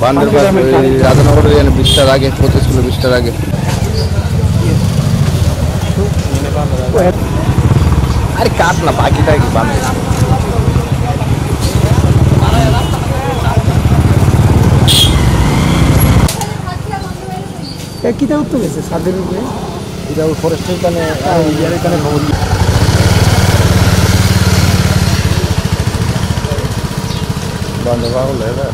রাধানগরের 20টার আগে 25 কিলো 20টার আগে আরে কাট না বাকিটা কি বান্ধে কিটা উঠতে গেছে সাদের উপরে এটা ফরেস্টের কানে ইয়ারের কানে খবর বন্ধ করা হলো এবার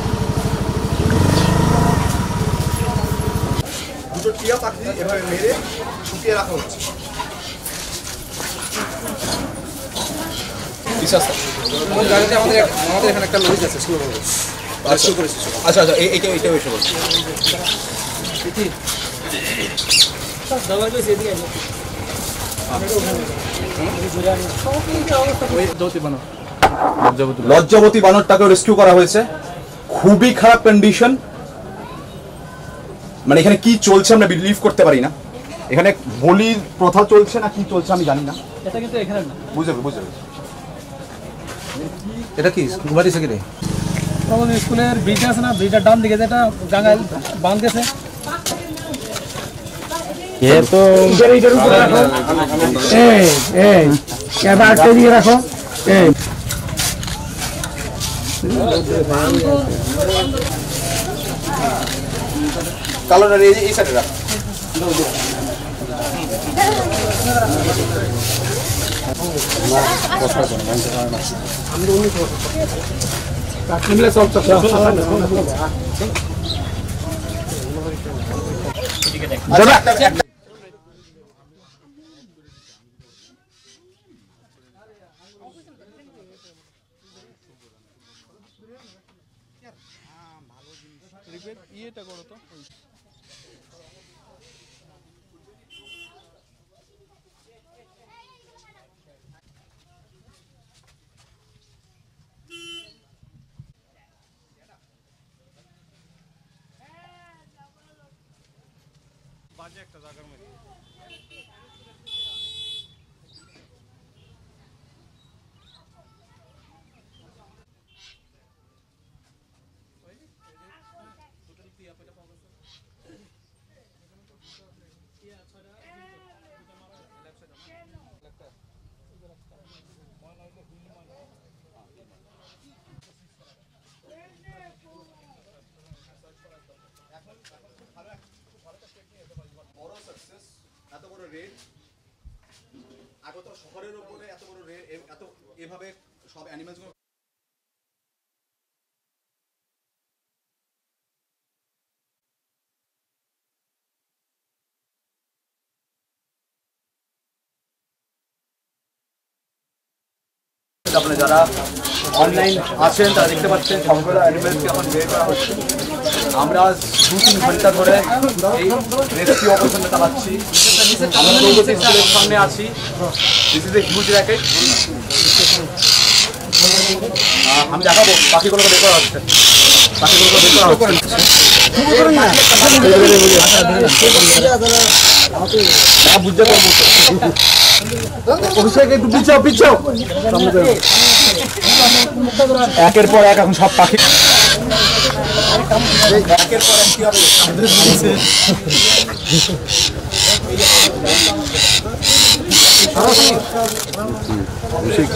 দুটো টিয়া পাখি এভাবে মেরে শুকিয়ে রাখা হচ্ছে আমাদের এখানে একটা লরিজ আছে আচ্ছা আচ্ছা এইটা এসে বলছি লজ্জাবতী বানরটাকে রেস্কিউ করা হয়েছে খুবই খারাপ কন্ডিশন মানে এখানে কি চলছে আমরা বিলিভ করতে পারি না এখানে বলির প্রথা চলছে না কি চলছে আমি জানি না এটা কিন্তু এখানে না বুঝবে এটা কি ঘুমাইছে কি রে আমাদের স্কুলের ব্রিজ আছে না ব্রিজের ডান দিকে যেটা জাঙ্গাল বাঁধ গেছে ये तो इधर ऊपर रखो क्या बात करिए रखो কালো না এই সাইডে রাখ কাটলে সব তো ইয়েটা করো তো বাজে একটা জায়গার মধ্যে এত বড় রেড আগরতলা শহরের উপরে এত বড় রেড এত এভাবে সব অ্যানিমেলস গুলো আপনারা যারা অনলাইন আছেন তারা দেখতে পাচ্ছেন সবগুলো অ্যানিমেলসকে এখন বের করা হচ্ছে আমরা 2-3 ঘন্টা ধরে এই রেস্কিউ অপারেশনটা চালাচ্ছি আমরা প্রগতি স্কুলের সামনে আছি this is a huge racket আমি দেখাবো পাখিগুলোকে বের করা হচ্ছে বুঝতে পারবো অভিষেক একটু পিছাও একের পর এক এখন সব পাখি একের পর এক কি হবে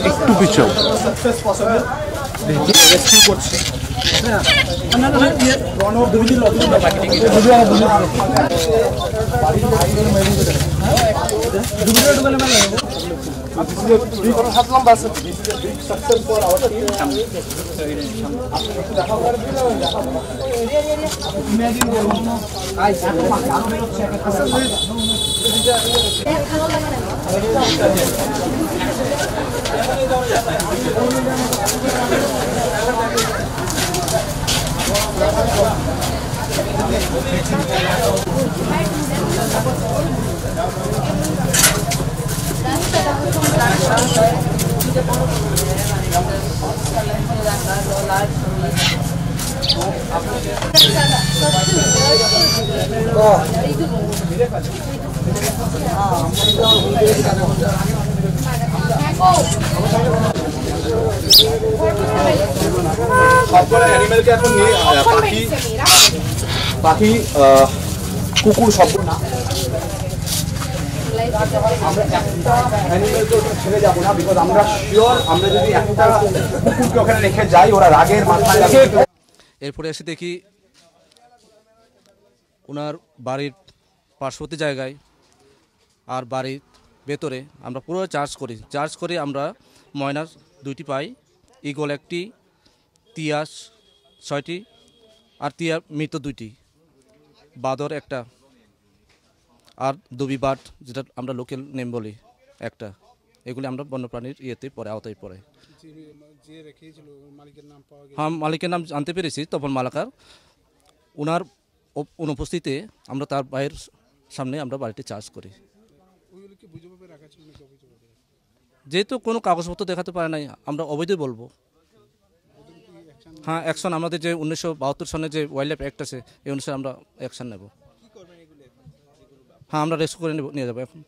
একটু পিছাও রেস্কিউ করছি সবগুলো অ্যানিমেলকে এখন নিয়ে পাখি কুকুর সবগুলো না আমরা একটা অ্যানিমেলকে ছেড়ে যাবো না, বিকজ আমরা শিওর আমরা যদি একটা কুকুরকে ওখানে রেখে যাই ওরা রাগের মাথায় লাগে। এরপরে এসে দেখি ওনার বাড়ির পার্শ্ববর্তী জায়গায় আর বাড়ির ভেতরে আমরা পুরো চার্জ করে আমরা ময়নার 2টি পাই, ঈগল 1টি, তিয়াস 6টি আর টিয়া মৃত 2টি, বাদর 1টা আর দুবি বাট যেটা আমরা লোকাল নেম বলি 1টা। এগুলি আমরা বন্যপ্রাণীর আওতায় পড়ে। হ্যাঁ, মালিকের নাম জানতে পেরেছি তপন মালাকার। ওনার অনুপস্থিতিতে আমরা তার ভাইয়ের সামনে আমরা বাড়িতে চার্জ করি। যেহেতু কোনো কাগজপত্র দেখাতে পারে নাই, আমরা অবৈধ বলবো। হ্যাঁ, অ্যাকশন আমাদের যে 1972 সনে যে ওয়াইল্ড লাইফ অ্যাক্ট আছে এই অনুসারে আমরা অ্যাকশন নেব। হ্যাঁ, আমরা রেস্কিউ করে নিয়ে যাবো এখন।